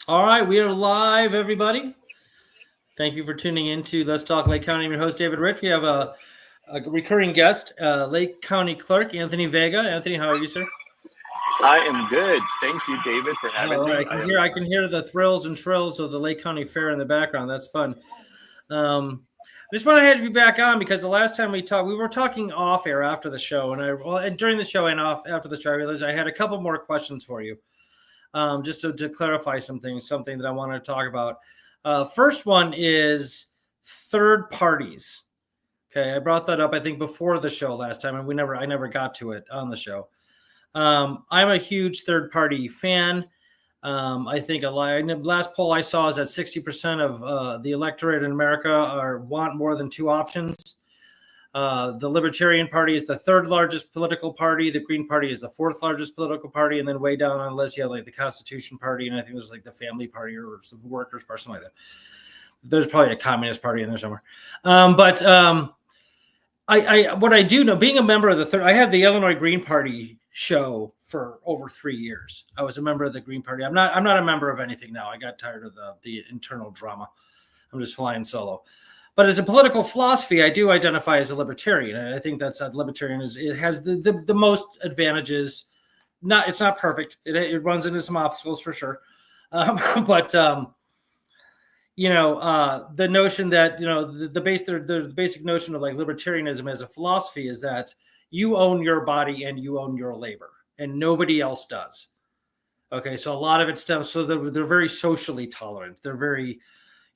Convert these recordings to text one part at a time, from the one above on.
All right, we are live, everybody. Thank you for tuning in to Let's Talk Lake County. I'm your host, David Rich. We have a recurring guest, Lake County Clerk Anthony Vega. Anthony, how are you, sir? I am good. Thank you, David, for having All me. right, I can hear the thrills and trills of the Lake County Fair in the background. That's fun. I just want to have you back on because the last time we talked, we were talking off air after the show, and during the show and off after the show, I realized I had a couple more questions for you, just to clarify something that I wanted to talk about. First one is third parties. Okay, I brought that up I think before the show last time, and I never got to it on the show. I'm a huge third party fan. I think last poll I saw is that 60% of the electorate in America want more than two options. The Libertarian Party is the third largest political party. The Green Party is the fourth largest political party. And then way down on the list, you have like the Constitution Party. And I think there's like the Family Party or some Workers' Party, something like that. There's probably a Communist Party in there somewhere. What I do know, being a member of I had the Illinois Green Party show for over 3 years. I was a member of the Green Party. I'm not a member of anything now. I got tired of the internal drama. I'm just flying solo. But as a political philosophy, I do identify as a libertarian, and I think that's libertarian it has the most advantages. It's not perfect. It runs into some obstacles for sure, but the notion that the basic notion of like libertarianism as a philosophy is that you own your body and you own your labor, and nobody else does. Okay, so a lot of it stems. So they're very socially tolerant. They're very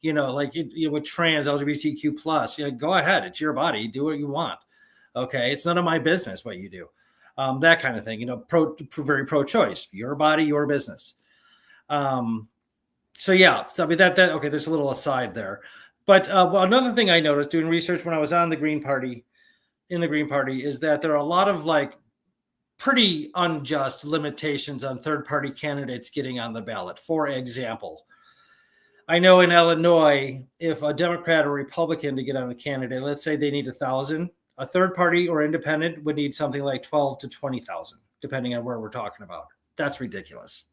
with trans LGBTQ plus, go ahead. It's your body. Do what you want. Okay. It's none of my business what you do. That kind of thing, very pro-choice, your body, your business. So yeah, so I mean okay. There's a little aside there, but another thing I noticed doing research when I was on the Green Party, is that there are a lot of like pretty unjust limitations on third-party candidates getting on the ballot. For example, I know in Illinois, if a Democrat or Republican to get on a candidate, let's say they need 1,000, a third party or independent would need something like 12 to 20,000, depending on where we're talking about. That's ridiculous.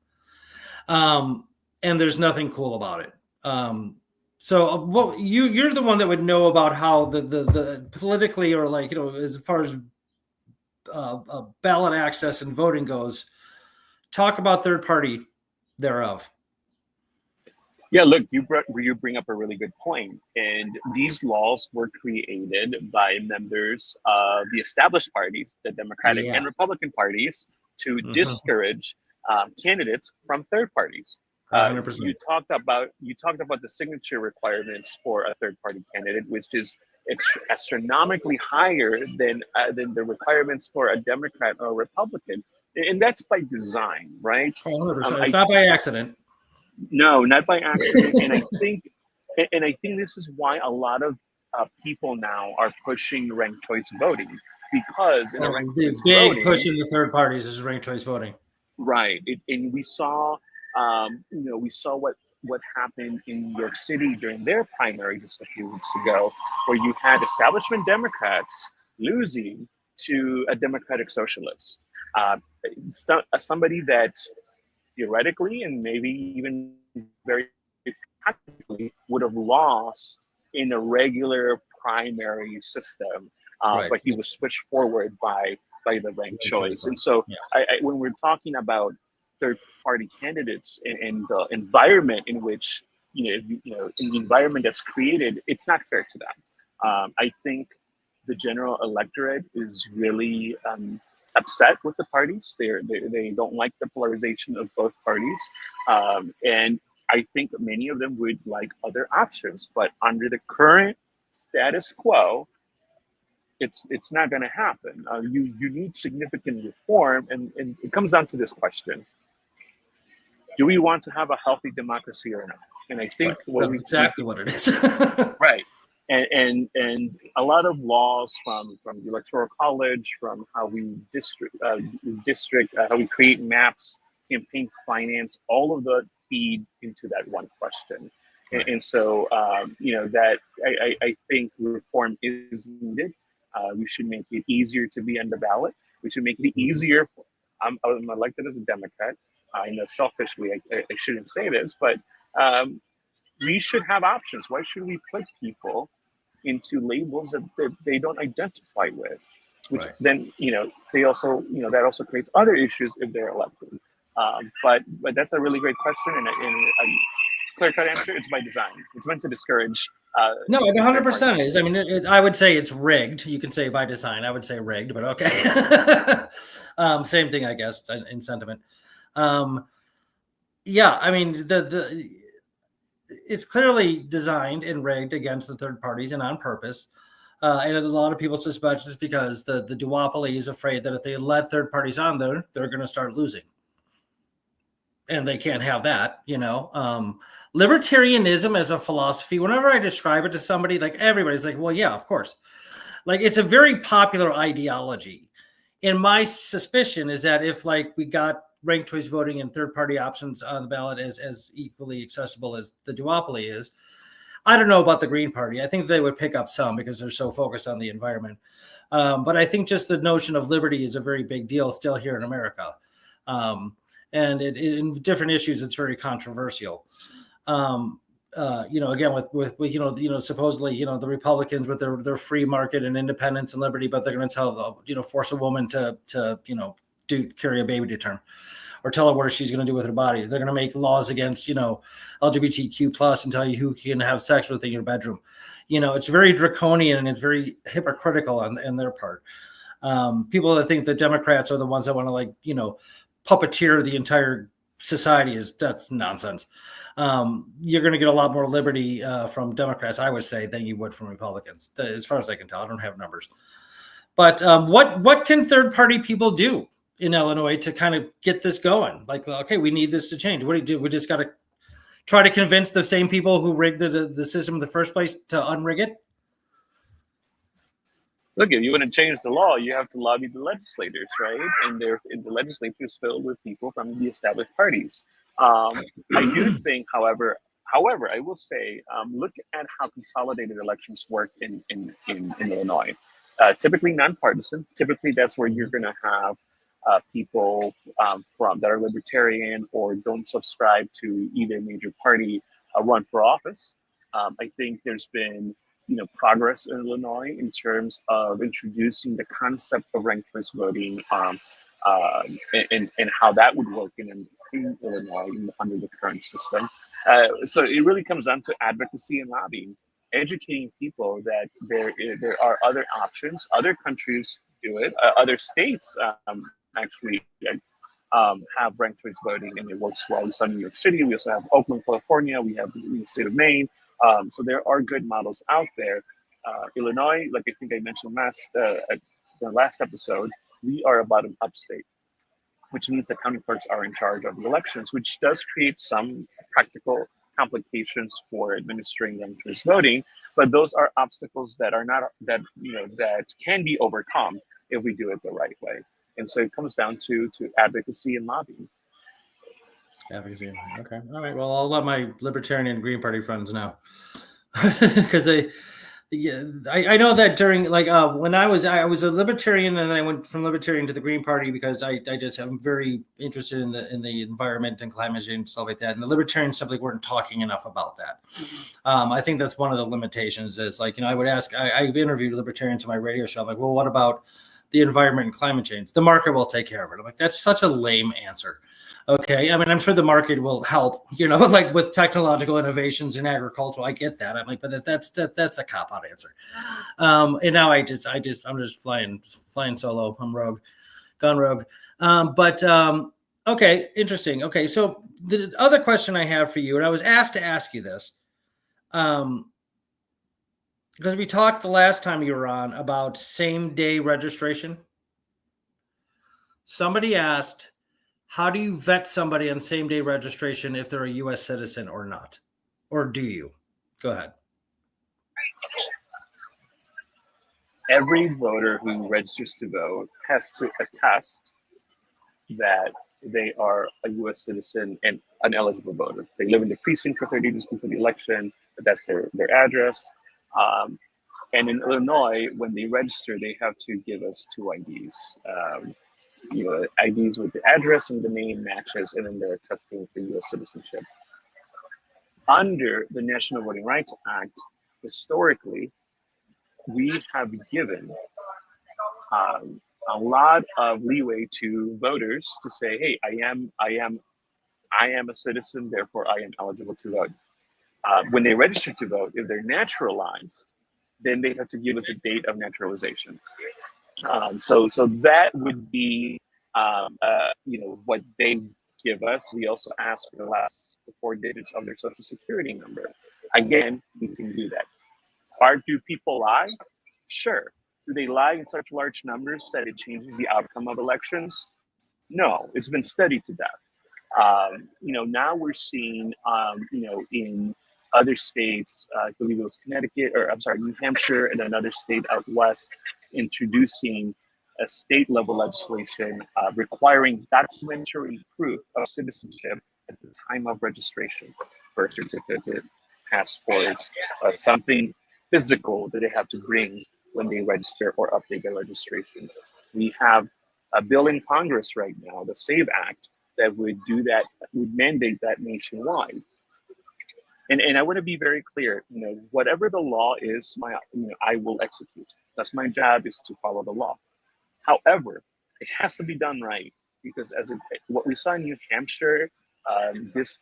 And there's nothing cool about it. So you're the one that would know about how the politically or as far as ballot access and voting goes. Talk about third party thereof. Yeah, look, you bring up a really good point. And these laws were created by members of the established parties, the Democratic and Republican parties, to discourage candidates from third parties. 100%. You talked about the signature requirements for a third party candidate, which is astronomically higher than the requirements for a Democrat or a Republican, and that's by design, right? 100%. It's not by accident. No, not by accident. And I think this is why a lot of people now are pushing ranked choice voting, because in the ranked choice voting, pushing the third parties is ranked choice voting. Right, and we saw, what happened in New York City during their primary just a few weeks ago, where you had establishment Democrats losing to a Democratic Socialist, somebody that theoretically and maybe even very practically would have lost in a regular primary system, but he was switched forward by the ranked choice. And so when we're talking about third-party candidates and the environment in which, in the environment that's created, it's not fair to them. I think the general electorate is really upset with the parties. They don't like the polarization of both parties, and I think many of them would like other options. But under the current status quo, it's not going to happen. You need significant reform, and it comes down to this question: do we want to have a healthy democracy or not? And I think that's exactly what it is. Right. And a lot of laws from the Electoral College, from how we how we create maps, campaign finance, all of that feed into that one question. Right. And so, that I think reform is needed. We should make it easier to be on the ballot. We should make it easier. I'm elected as a Democrat. I know selfishly I shouldn't say this, but we should have options. Why should we put people into labels that they don't identify with? Which Right. then, they also, that also creates other issues if they're elected. But that's a really great question, and a clear-cut answer. It's by design. It's meant to discourage. No, it third-party 100% is. I mean, candidates. I would say it's rigged. You can say by design. I would say rigged, but okay. Same thing, I guess, in sentiment. Yeah, I mean, it's clearly designed and rigged against the third parties and on purpose. And a lot of people suspect it's because the duopoly is afraid that if they let third parties on there, they're going to start losing. And they can't have that, Libertarianism as a philosophy, whenever I describe it to somebody, like everybody's like, well, yeah, of course. Like it's a very popular ideology. And my suspicion is that if like we got ranked choice voting and third party options on the ballot as equally accessible as the duopoly is, I don't know about the Green Party. I think they would pick up some because they're so focused on the environment. But I think just the notion of liberty is a very big deal still here in America. And in different issues, it's very controversial. Again, with supposedly, the Republicans with their free market and independence and liberty, but they're going to tell, force a woman to carry a baby to term, or tell her what she's going to do with her body. They're going to make laws against, LGBTQ plus and tell you who can have sex with in your bedroom. It's very draconian and it's very hypocritical on their part. People that think that Democrats are the ones that want to puppeteer the entire society that's nonsense. You're going to get a lot more liberty from Democrats, I would say, than you would from Republicans, as far as I can tell. I don't have numbers. But what can third-party people do in Illinois to kind of get this going? Like, okay, we need this to change. What do you do? We just got to try to convince the same people who rigged the system in the first place to unrig it? Look, if you want to change the law, you have to lobby the legislators, right? And the legislature is filled with people from the established parties. I do think, however, I will say, look at how consolidated elections work in Illinois. Typically nonpartisan. Typically, that's where you're going to have people from that are libertarian or don't subscribe to either major party run for office. I think there's been progress in Illinois in terms of introducing the concept of ranked choice voting, and how that would work in Illinois under the current system. So it really comes down to advocacy and lobbying, educating people that there are other options. Other countries do it. Other states actually have ranked choice voting, and it works well. We saw New York City. We also have Oakland, California. We have the state of Maine. So there are good models out there. Illinois, like I think I mentioned at the last episode, we are a bottom-up state, which means that county clerks are in charge of the elections, which does create some practical complications for administering ranked choice voting. But those are obstacles that are not that can be overcome if we do it the right way. And so it comes down to advocacy and lobbying. Advocacy. Okay. All right. Well, I'll let my Libertarian and Green Party friends know, because I know that during when I was a Libertarian, and then I went from Libertarian to the Green Party because I just am very interested in the environment and climate change and stuff like that. And the Libertarians simply weren't talking enough about that. I think that's one of the limitations. Is I would ask. I've interviewed Libertarians on my radio show. I'm like, well, what about the environment and climate change? The market will take care of it. I'm like, that's such a lame answer. Okay. I mean, I'm sure the market will help, like with technological innovations in agriculture. I get that. I'm like, but that's a cop-out answer. And now I'm just flying solo. I'm rogue, gone rogue. Okay. Interesting. Okay. So the other question I have for you, and I was asked to ask you this, because we talked the last time you were on about same-day registration. Somebody asked, how do you vet somebody on same-day registration if they're a U.S. citizen or not? Or do you? Go ahead. Every voter who registers to vote has to attest that they are a U.S. citizen and an eligible voter. They live in the precinct for 30 days before the election, but that's their address. And in Illinois, when they register, they have to give us two IDs. IDs with the address and the name matches, and then they're testing for U.S. citizenship. Under the National Voting Rights Act, historically, we have given a lot of leeway to voters to say, "Hey, I am a citizen, therefore I am eligible to vote." When they register to vote, if they're naturalized, then they have to give us a date of naturalization. So that would be, what they give us. We also ask for the last 4 digits of their social security number. Again, we can do that. Do people lie? Sure. Do they lie in such large numbers that it changes the outcome of elections? No, it's been studied to death. Now we're seeing, in other states, I believe it was New Hampshire and another state out west, introducing a state level legislation requiring documentary proof of citizenship at the time of registration, birth certificate, passport, something physical that they have to bring when they register or update their registration. We have a bill in Congress right now, the SAVE Act, that would do that, would mandate that nationwide. And I want to be very clear, whatever the law is, I will execute. That's my job, is to follow the law. However, it has to be done right, because what we saw in New Hampshire this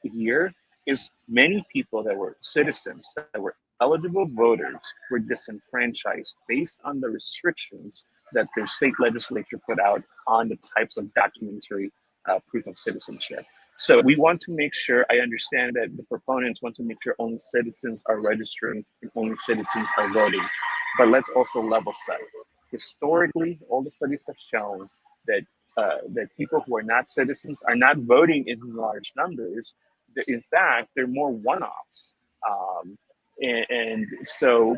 year is many people that were citizens, that were eligible voters, were disenfranchised based on the restrictions that their state legislature put out on the types of documentary proof of citizenship. So we want to make sure, I understand that the proponents want to make sure only citizens are registering and only citizens are voting, but let's also level set. Historically, all the studies have shown that that people who are not citizens are not voting in large numbers. In fact, they're more one-offs. So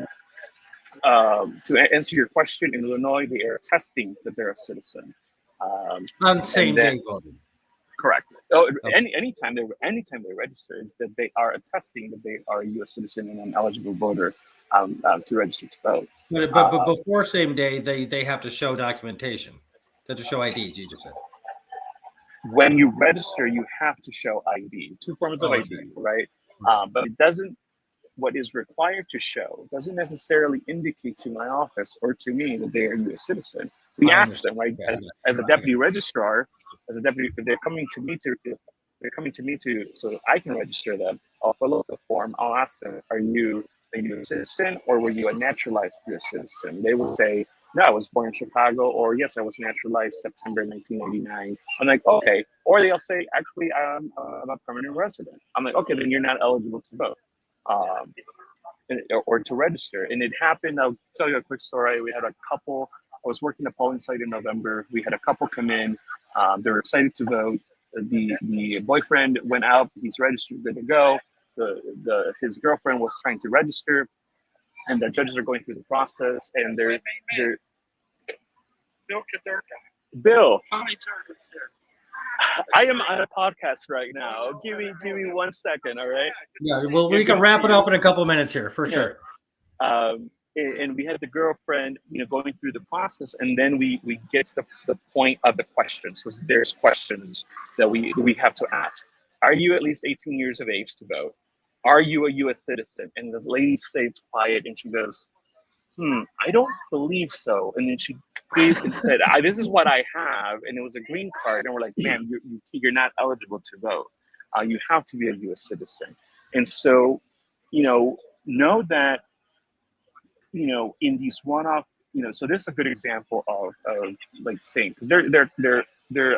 to answer your question, in Illinois, they are testing that they're a citizen. On same day voting. Correct. Anytime they register, is that they are attesting that they are a U.S. citizen and an eligible voter to register to vote. But before same day, they have to show documentation. They have to show IDs, you just said. When you register, you have to show ID, 2 forms of ID, right? But it doesn't. What is required to show doesn't necessarily indicate to my office or to me that they are a U.S. citizen. We ask them, right? As a deputy registrar, if they're coming to me so I can register them. I'll fill out the form. I'll ask them, "Are you a U.S. citizen, or were you a naturalized U.S. citizen?" They will say, "No, I was born in Chicago," or "Yes, I was naturalized September 1989. I'm like, "Okay." Or they'll say, "Actually, I'm a permanent resident." I'm like, "Okay, then you're not eligible to vote or to register." And it happened. I'll tell you a quick story. We had a couple. I was working a polling site in November. We had a couple come in. They were excited to vote. The boyfriend went out. He's registered, good to go. His girlfriend was trying to register, and the judges are going through the process. And they're Bill. I am on a podcast right now. Give me 1 second, all right? Yeah, well, we can wrap it up in a couple minutes here, for sure. And we had the girlfriend, going through the process, and then we get to the point of the questions. So there's questions that we have to ask. Are you at least 18 years of age to vote? Are you a U.S. citizen? And the lady stays quiet, and she goes, "I don't believe so." And then she said, "This is what I have," and it was a green card. And we're like, "Ma'am, you're not eligible to vote. You have to be a U.S. citizen." And so, know that, in these one-off, so this is a good example of like saying, because they're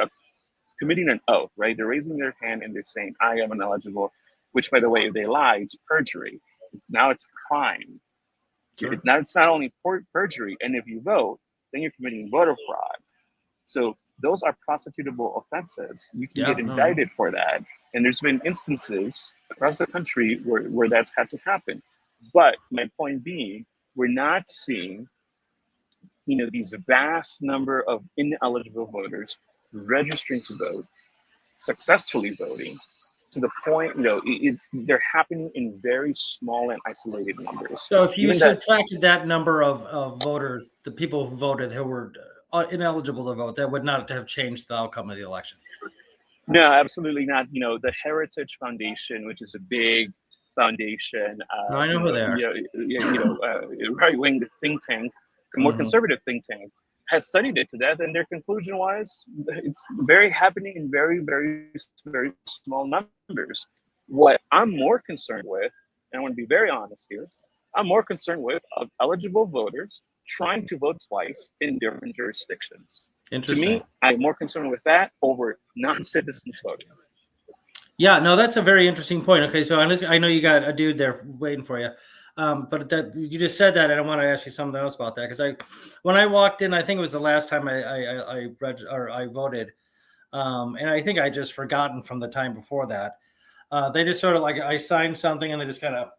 committing an oath, right? They're raising their hand and they're saying, "I am ineligible," which, by the way, if they lie, it's perjury. Now it's a crime. Sure. Now it's not only perjury, and if you vote, then you're committing voter fraud. So those are prosecutable offenses. You can get indicted for that. And there's been instances across the country where that's had to happen. But my point being, we're not seeing, these vast number of ineligible voters registering to vote, successfully voting, to the point, they're happening in very small and isolated numbers. So if you subtracted that number of voters, the people who voted who were ineligible to vote, that would not have changed the outcome of the election. No, absolutely not. The Heritage Foundation, which is a big foundation, No, I know who they are. right-wing think tank, a more conservative think tank, has studied it to death, and their conclusion was it's very happening in very, very, very small numbers. What I'm more concerned with, and I want to be very honest here, I'm more concerned with eligible voters trying to vote twice in different jurisdictions. To me, I'm more concerned with that over non-citizens voting. Yeah, no, that's a very interesting point. Okay, so I know you got a dude there waiting for you, but that you just said that, and I want to ask you something else about that because when I walked in, I think it was the last time I read or I voted, and I think I just forgotten from the time before that. They just sort of like I signed something and they just kind of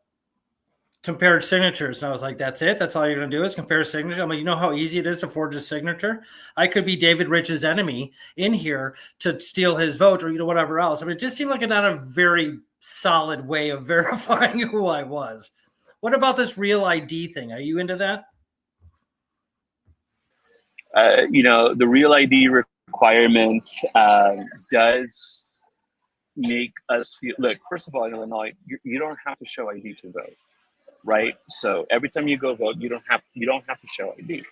compared signatures, and I was like, "That's it? That's all you're going to do is compare signatures?" I'm like, you know how easy it is to forge a signature? I could be David Rich's enemy in here to steal his vote, or whatever else. I mean, it just seemed like not a very solid way of verifying who I was. What about this real ID thing? Are you into that? The real ID requirement does make us feel. Look, first of all, in Illinois, you don't have to show ID to vote. Right. So every time you go vote, you don't have to show ID.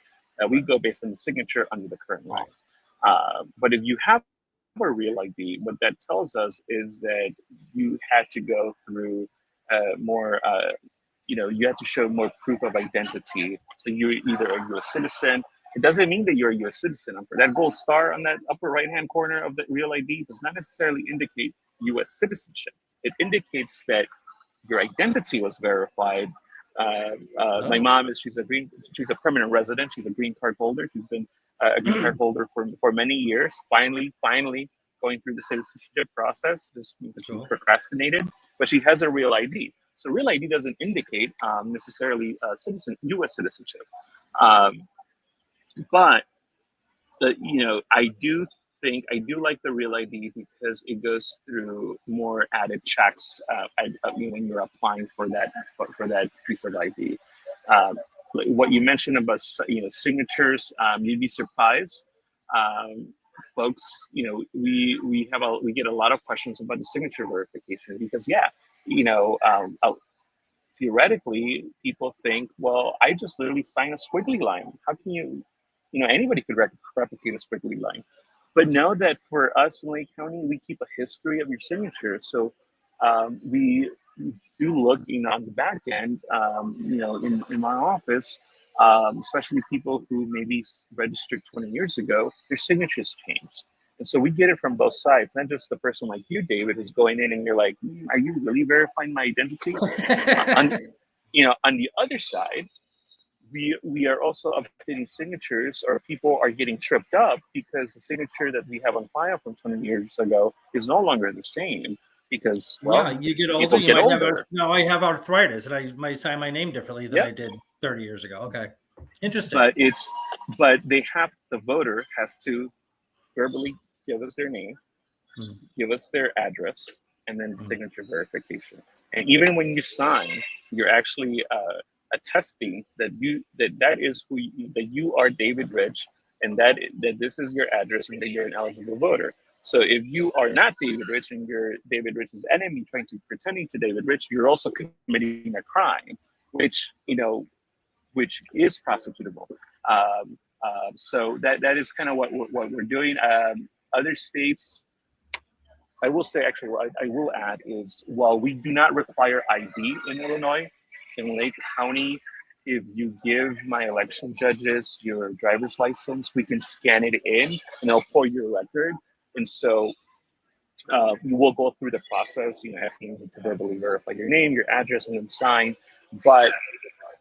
We go based on the signature under the current law. But if you have a real ID, what that tells us is that you had to go through more. You have to show more proof of identity. So you're either a U.S. citizen. It doesn't mean that you're a U.S. citizen. That gold star on that upper right-hand corner of the real ID does not necessarily indicate U.S. citizenship. It indicates that your identity was verified. My mom she's a permanent resident. She's a green card holder. She's been a green card holder for many years. Finally going through the citizenship process, just because she procrastinated, but she has a real ID. So real ID doesn't indicate necessarily U.S. citizenship. But I do like the real ID because it goes through more added checks when you're applying for that piece of ID. What you mentioned about signatures, you'd be surprised, folks. We get a lot of questions about the signature verification because theoretically people think, well, I just literally sign a squiggly line. How can anybody could replicate a squiggly line? But know that for us in Lake County, we keep a history of your signature. So we do look, on the back end, in my office, especially people who maybe registered 20 years ago, their signatures changed. And so we get it from both sides, not just the person like you, David, who's going in and you're like, are you really verifying my identity? on the other side, we are also updating signatures, or people are getting tripped up because the signature that we have on file from 20 years ago is no longer the same because, you get older. I have arthritis, and I might sign my name differently than I did 30 years ago. Okay, interesting. But the voter has to verbally give us their name, give us their address, and then signature verification. And even when you sign, you're actually attesting that you are David Rich, and that this is your address, and that you're an eligible voter. So if you are not David Rich and you're David Rich's enemy pretending to David Rich, you're also committing a crime, which is prosecutable. So that is kind of what we're doing. Other states, I will say, actually, what I will add is, while we do not require ID in Illinois, in Lake County, if you give my election judges your driver's license, we can scan it in and they'll pull your record. And so we will go through the process, asking you to verbally verify your name, your address, and then sign. But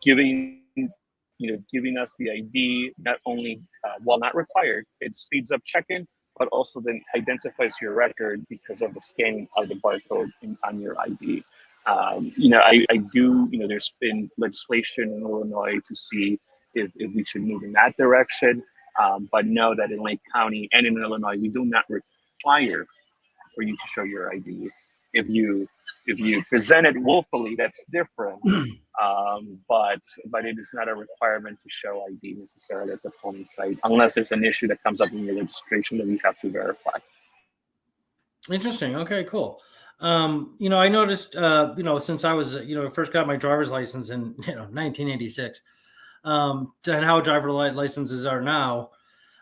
giving us the ID, not only, while not required, it speeds up check-in, but also then identifies your record because of the scanning of the barcode on your ID. I do, there's been legislation in Illinois to see if we should move in that direction. But know that in Lake County and in Illinois, we do not require for you to show your ID if you If you present it willfully, that's different. But it is not a requirement to show ID necessarily at the polling site, unless there's an issue that comes up in your registration that we have to verify. Interesting. Okay, cool. I noticed, since I was, first got my driver's license in, 1986, and how driver licenses are now,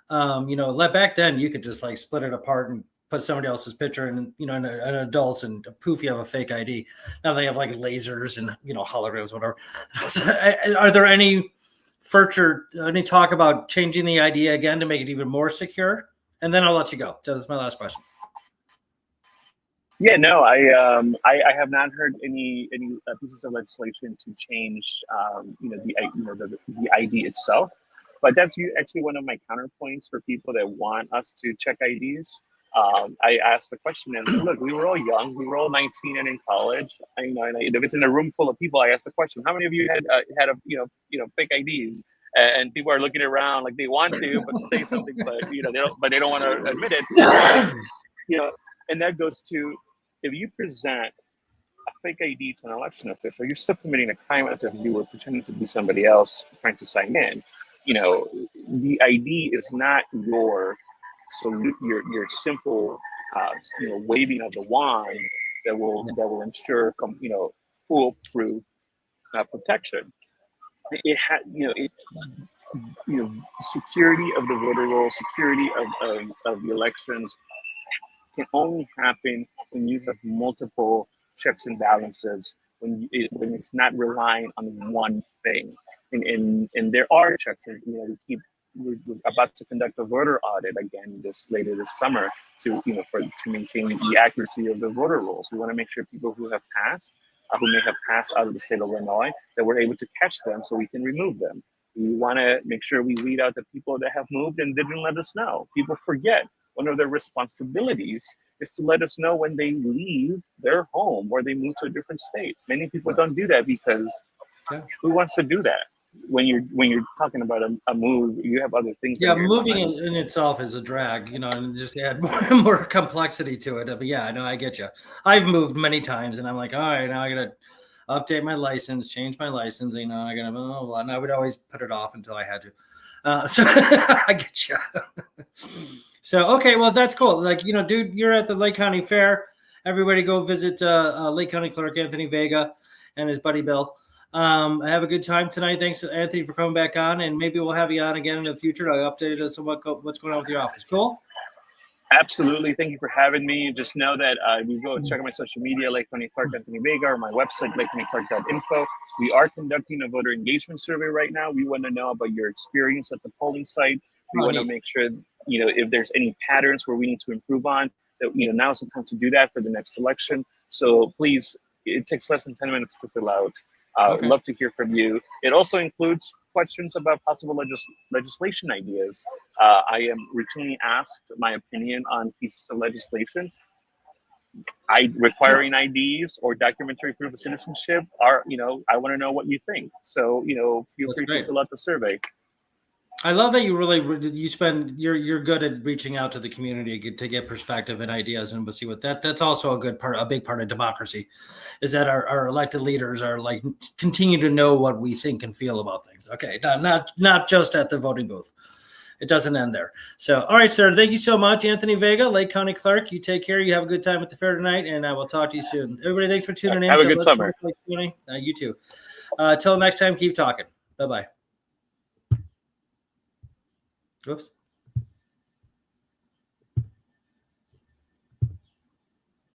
back then you could just like split it apart and put somebody else's picture and, an adult, and poof, you have a fake ID. Now they have like lasers and, holograms, whatever. Are there any talk about changing the ID again to make it even more secure? And then I'll let you go. So that's my last question. Yeah, no, I have not heard any pieces of legislation to change, the ID itself. But that's actually one of my counterpoints for people that want us to check IDs. I asked the question, and look, we were all young, we were all 19 and in college. And if it's in a room full of people, I asked the question, how many of you had fake IDs? And people are looking around like they want to, but say something, but they don't want to admit it. And that goes to, if you present a fake ID to an election official, you're still committing a crime as if you were pretending to be somebody else trying to sign in. The ID is not your simple, waving of the wand that will ensure, foolproof protection. Security of the voter roll, security of the elections can only happen when you have multiple checks and balances, when it's not relying on one thing. And there are checks, and we're about to conduct a voter audit again later this summer to maintain the accuracy of the voter rolls. We want to make sure people who have passed, who may have passed out of the state of Illinois, that we're able to catch them so we can remove them. We want to make sure we weed out the people that have moved and didn't let us know. People forget one of their responsibilities is to let us know when they leave their home or they move to a different state. Many people don't do that because who wants to do that? When you're talking about a move, you have other things. Yeah, moving in itself is a drag, and just add more complexity to it. But yeah, no, I get you. I've moved many times, and I'm like, all right, now I gotta update my license, change my license. I gotta blah, blah, blah. And I would always put it off until I had to. So I get you. So okay, well that's cool. Like dude, you're at the Lake County Fair. Everybody go visit Lake County Clerk Anthony Vega and his buddy Bill. Have a good time tonight. Thanks, Anthony, for coming back on, and maybe we'll have you on again in the future. I'll update us on what's going on with your office. Cool? Absolutely. Thank you for having me. Just know that you go check out my social media, Lake County Clerk Anthony Vega, or my website, lakecountyclerk.info. We are conducting a voter engagement survey right now. We want to know about your experience at the polling site. We want to make sure, if there's any patterns where we need to improve on, that, now's the time to do that for the next election. So please, it takes less than 10 minutes to fill out. I'd love to hear from you. It also includes questions about possible legislation ideas. I am routinely asked my opinion on pieces of legislation. Requiring IDs or documentary proof of citizenship I want to know what you think. So, feel free to fill out the survey. I love that you're good at reaching out to the community to get perspective and ideas, and we'll see what that's also a big part of democracy, is that our elected leaders are like continue to know what we think and feel about things. Okay, not just at the voting booth. It doesn't end there. So, all right, sir. Thank you so much, Anthony Vega, Lake County Clerk. You take care. You have a good time at the fair tonight, and I will talk to you soon. Everybody, thanks for tuning in. Have a good summer. You too. Till next time, keep talking. Bye-bye. Oops.